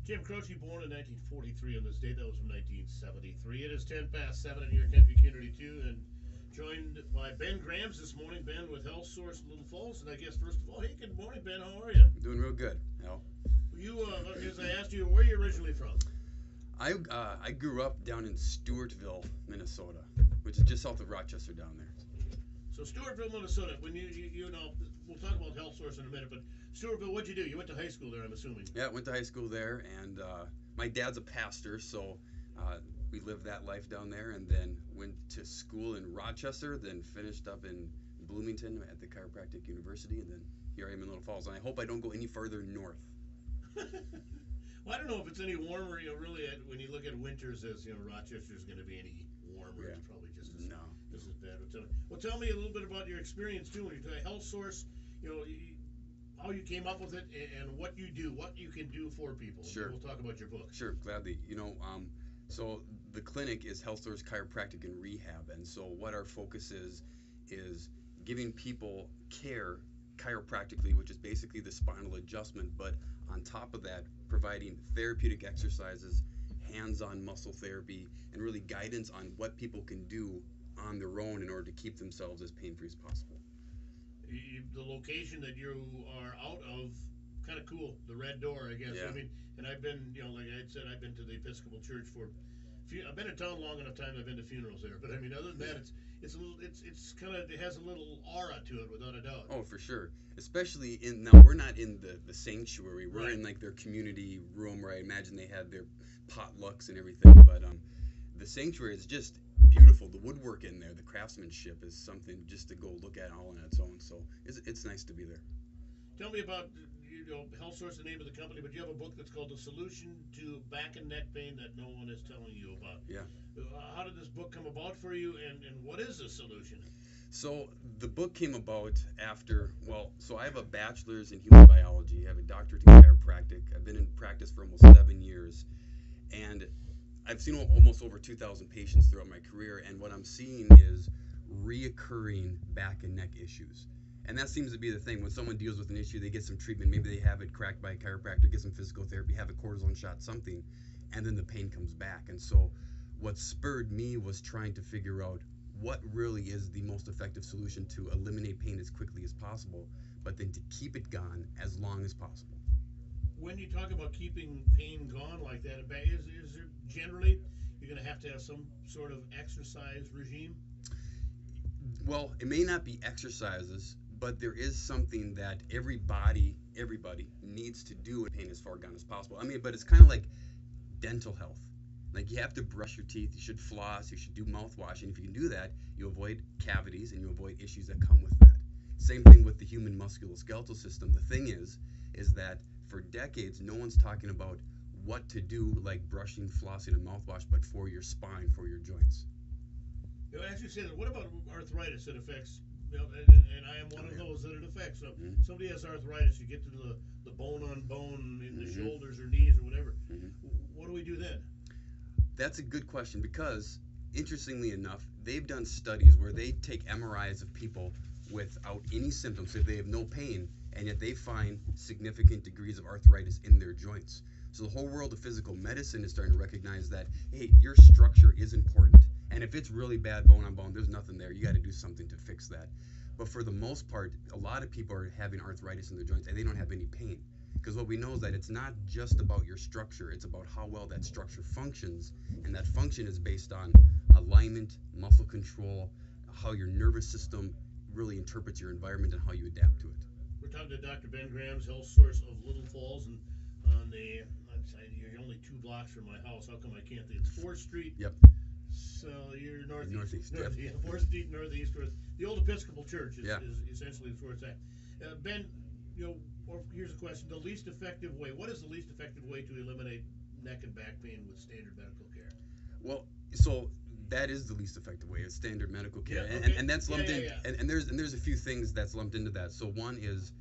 Jim Croce, born in 1943 on this date. That was from 1973. It is 10 past 7 in your country community, too, and joined by Ben Grams this morning. Ben with Health Source Little Falls. And I guess, first of all, hey, good morning, Ben. How are you? Doing real good. As I asked you, where are you originally from? I grew up down in Stewartville, Minnesota, which is just south of Rochester down there. So Stewartville, Minnesota. When you know, we'll talk about Health Source in a minute, but Stewartville, what'd you do? You went to high school there, I'm assuming. Yeah, went to high school there, and my dad's a pastor, so we lived that life down there, and then went to school in Rochester, then finished up in Bloomington at the Chiropractic University, and then here I am in Little Falls. And I hope I don't go any further north. Well, I don't know if it's any warmer, really, when you look at winters, as, Rochester's going to be any warmer. Yeah. It's probably just as bad. Well, tell me a little bit about your experience, too, when you talk Health Source, how you came up with it and what you do, what you can do for people. Sure. We'll talk about your book. Sure, gladly. So the clinic is Health Source Chiropractic and Rehab, and so what our focus is giving people care chiropractically, which is basically the spinal adjustment, but on top of that, providing therapeutic exercises, hands-on muscle therapy, and really guidance on what people can do on their own in order to keep themselves as pain-free as possible. The location that you are out of, kind of cool. The Red Door, I guess. Yeah. I mean, and I've been, like I had said, I've been to the Episcopal Church for. I've been in town long enough time. I've been to funerals there, but I mean, other than that, it's kind of, it has a little aura to it, without a doubt. Oh, for sure. Especially now we're not in the sanctuary. We're in like their community room where I imagine they had their potlucks and everything. But the sanctuary is just beautiful. The woodwork in there, the craftsmanship is something just to go look at all on its own. So it's nice to be there. Tell me about, Health Source, the name of the company, but you have a book that's called The Solution to Back and Neck Pain That No One Is Telling You About. Yeah. How did this book come about for you, and what is the solution? So the book came about after, so I have a bachelor's in human biology. I have a doctorate in chiropractic. I've been in practice for almost 7 years, and I've seen almost over 2,000 patients throughout my career, and what I'm seeing is reoccurring back and neck issues. And that seems to be the thing. When someone deals with an issue, they get some treatment. Maybe they have it cracked by a chiropractor, get some physical therapy, have a cortisone shot, something, and then the pain comes back. And so what spurred me was trying to figure out what really is the most effective solution to eliminate pain as quickly as possible, but then to keep it gone as long as possible. When you talk about keeping pain gone like that, is there generally, you're going to have some sort of exercise regime? Well, it may not be exercises, but there is something that everybody needs to do when pain is far gone as possible. I mean, but it's kind of like dental health. Like, you have to brush your teeth, you should floss, you should do mouthwash, and if you can do that, you avoid cavities and you avoid issues that come with that. Same thing with the human musculoskeletal system. The thing is that for decades, no one's talking about what to do, like brushing, flossing, and mouthwash, but for your spine, for your joints. As you say that, what about arthritis that affects, and I am one of those that it affects. So somebody has arthritis, you get to the bone on bone in the shoulders or knees or whatever. What do we do then? That's a good question, because interestingly enough, they've done studies where they take MRIs of people without any symptoms, so they have no pain, and yet they find significant degrees of arthritis in their joints. So the whole world of physical medicine is starting to recognize that, hey, your structure is important. And if it's really bad bone on bone, there's nothing there. You got to do something to fix that. But for the most part, a lot of people are having arthritis in their joints and they don't have any pain. Because what we know is that it's not just about your structure, it's about how well that structure functions. And that function is based on alignment, muscle control, how your nervous system really interprets your environment and how you adapt to it. We're talking to Dr. Ben Grams, Health Source of Little Falls, and you're only 2 blocks from my house. How come I can't think? It's 4th Street. Yep. So you're northeast. Yep. 4th Street northeast, where the old Episcopal Church is essentially where it's at. Ben, or here's a question: the least effective way. What is the least effective way to eliminate neck and back pain with standard medical care? Well, so that is the least effective way. It's standard medical care, and that's lumped in. And there's a few things that's lumped into that. So one is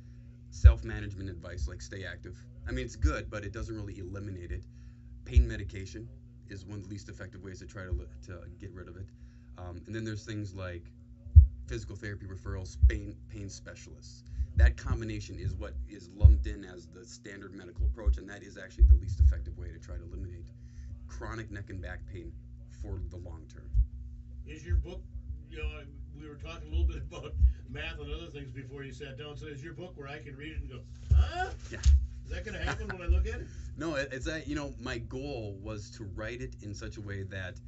self-management advice, like stay active. I mean, it's good, but it doesn't really eliminate it. Pain medication is one of the least effective ways to try to get rid of it. And then there's things like physical therapy referrals, pain specialists. that combination is what is lumped in as the standard medical approach, and that is actually the least effective way to try to eliminate chronic neck and back pain for the long term. Is your book, we were talking a little bit about math and other things before you sat down, so is your book where I can read it and go, huh? Yeah. Is that going to happen when I look at it? No, it's that, my goal was to write it in such a way that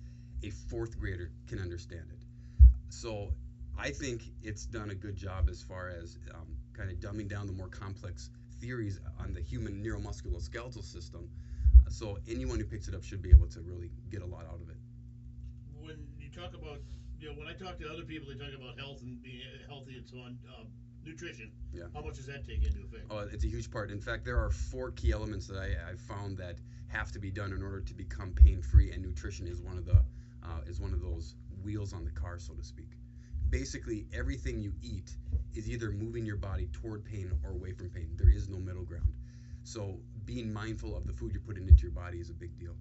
a fourth grader can understand it. So I think it's done a good job as far as kind of dumbing down the more complex theories on the human neuromusculoskeletal system. So anyone who picks it up should be able to really get a lot out of it. When you talk about, when I talk to other people, they talk about health and being healthy and so on. Nutrition. Yeah. How much does that take into effect? Oh, it's a huge part. In fact, there are 4 key elements that I've found that have to be done in order to become pain-free, and nutrition is one of those wheels on the car, so to speak. Basically, everything you eat is either moving your body toward pain or away from pain. There is no middle ground. So being mindful of the food you're putting into your body is a big deal.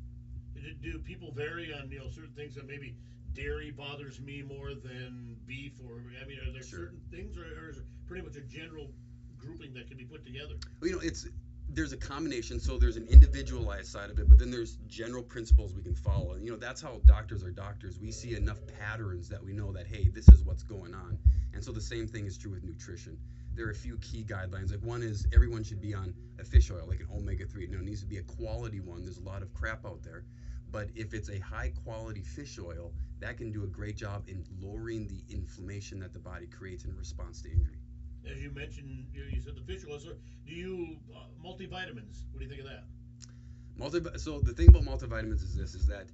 Do people vary on certain things that maybe dairy bothers me more than beef, or are there certain things, or is it pretty much a general grouping that can be put together? Well, there's a combination. So there's an individualized side of it, but then there's general principles we can follow. And that's how doctors are doctors. We see enough patterns that we know that, hey, this is what's going on. And so the same thing is true with nutrition. There are a few key guidelines. Like, one is everyone should be on a fish oil, like an omega-3. It needs to be a quality one. There's a lot of crap out there. But if it's a high-quality fish oil, that can do a great job in lowering the inflammation that the body creates in response to injury. As you mentioned, you said the fish oil. So do you multivitamins? What do you think of that? So the thing about multivitamins is that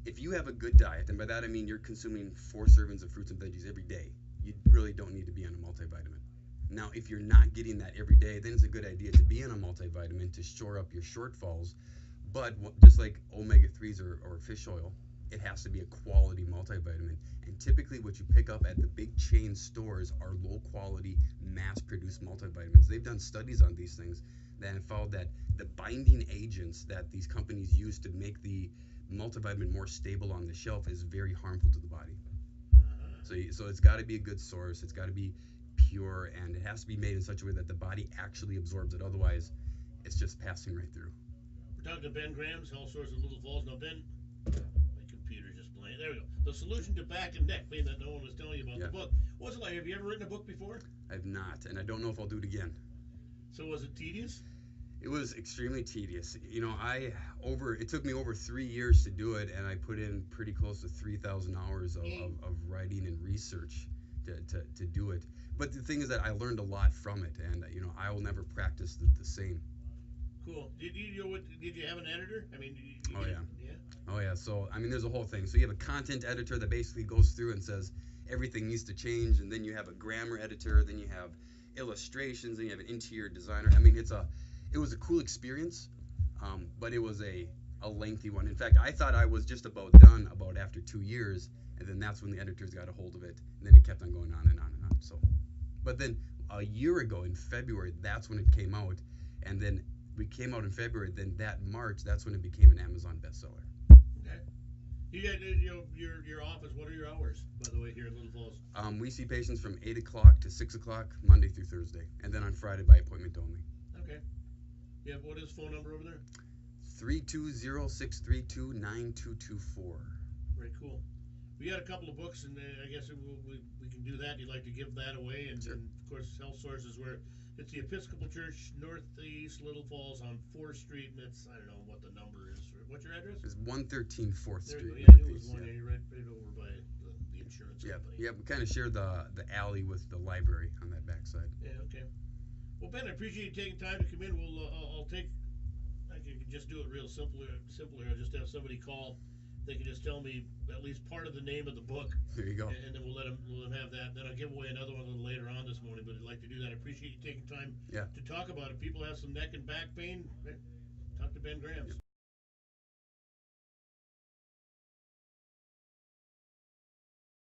if you have a good diet, and by that I mean you're consuming 4 servings of fruits and veggies every day, you really don't need to be on a multivitamin. Now, if you're not getting that every day, then it's a good idea to be on a multivitamin to shore up your shortfalls. But just like omega-3s or fish oil, it has to be a quality multivitamin. And typically what you pick up at the big chain stores are low-quality, mass-produced multivitamins. They've done studies on these things that have found that the binding agents that these companies use to make the multivitamin more stable on the shelf is very harmful to the body. So it's got to be a good source. It's got to be pure, and it has to be made in such a way that the body actually absorbs it. Otherwise, it's just passing right through. We're talking to Ben Grams, health source of Little Falls. Now, Ben, my computer's just playing. There we go. The solution to back and neck pain that no one was telling you about. The book. What's it like? Have you ever written a book before? I've not, and I don't know if I'll do it again. So was it tedious? It was extremely tedious. It took me over 3 years to do it, and I put in pretty close to 3,000 hours of writing and research to do it. But the thing is that I learned a lot from it, and I will never practice the same. Cool. Did you have an editor? Oh yeah. So there's a whole thing. So you have a content editor that basically goes through and says everything needs to change, and then you have a grammar editor, then you have illustrations, then you have an interior designer. It was a cool experience, but it was a lengthy one. In fact, I thought I was just about done after 2 years, and then that's when the editors got a hold of it, and then it kept on going on and on and on. So, but then a year ago in February, that's when it came out, and then we came out in February. Then that March, that's when it became an Amazon bestseller. Okay. You got your office. What are your hours, by the way, here in Little Falls? We see patients from 8 o'clock to 6 o'clock Monday through Thursday, and then on Friday by appointment only. Okay. Yeah. What is the phone number over there? 320-632-9224. Very cool. We got a couple of books, and I guess we can do that. You'd like to give that away, and, sure. And of course, Health Sources, where it's the Episcopal Church, Northeast Little Falls on 4th Street, and it's, I don't know what the number is. What's your address? It's 113 4th Street. Yeah, I knew it was one. Yeah. Right over by the insurance company. Yeah, we kind of share the alley with the library on that backside. Yeah, okay. Well, Ben, I appreciate you taking time to come in. I can just do it real simpler. I'll just have somebody call. They can just tell me at least part of the name of the book. There you go. And then we'll let them have that. Then I'll give away another one a little later on this morning, but I'd like to do that. I appreciate you taking time to talk about it. People have some neck and back pain. Talk to Ben Grams.